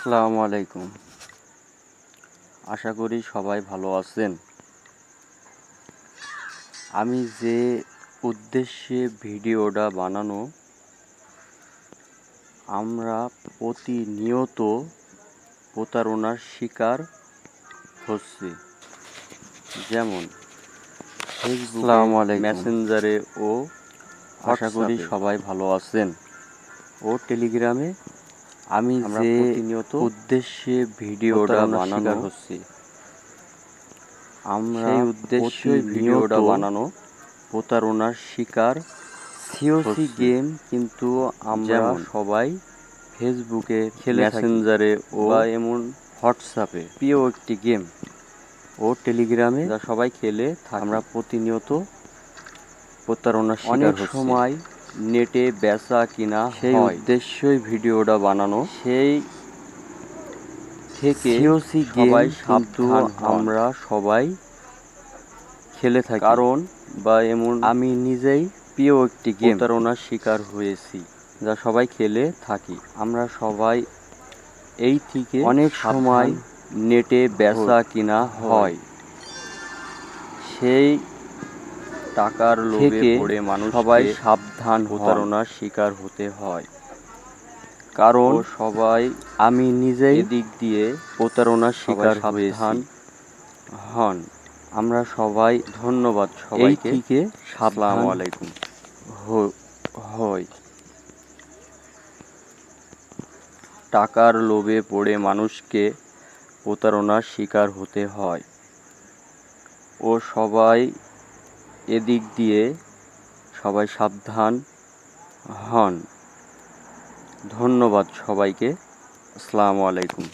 আসসালামু আলাইকুম। আশা করি সবাই ভালো আছেন। আমি যে উদ্দেশ্যে ভিডিওটা বানানো, আমরা প্রতিনিয়ত প্রতারণার শিকার হচ্ছি। যেমন ফেসবুকে, মেসেঞ্জারে ও আশা করি সবাই ভালো আছেন ও টেলিগ্রামে আমি যে প্রতিনিয়ত উদ্দেশ্যে ভিডিওটা বানানো হচ্ছি, আমরা সেই উদ্দেশ্যে ভিডিওটা বানানো প্রতারণার শিকার সিওসি গেম কিন্তু আমরা সবাই ফেসবুকে খেলে, মেসেঞ্জারে ও এমন হোয়াটসঅ্যাপে প্রিয় একটি গেম ও টেলিগ্রামে যা সবাই খেলে আমরা প্রতিনিয়ত প্রতারণার শিকার হচ্ছি। অনেক সময় নেটে বেচা কিনা সেই উদ্দেশ্যই ভিডিওটা বানানো, সেই থেকে সিওসি গেম কিন্তু আমরা সবাই খেলে থাকি। কারণ বা এমন আমি নিজেই প্রিয় একটি গেম প্রতারণার শিকার হয়েছি যা সবাই খেলে থাকি। আমরা সবাই এই থেকে অনেক সময় নেটে বেচা কিনা হয়, সেই টাকার লোভে পড়ে মানুষ সবাই সাবধান প্রতারণার শিকার হতে হয়। কারণ সবাই আমি নিজেই এদিক দিয়ে প্রতারণার শিকার সাবধান হন। আমরা সবাই ধন্যবাদ সবাইকে। এই থেকে আসসালামু আলাইকুম হয়। টাকার লোভে পড়ে মানুষকে প্রতারণার শিকার হতে হয় ও সবাই এদিক দিয়ে সবাই সাবধান হন। ধন্যবাদ সবাইকে। আসসালামু আলাইকুম।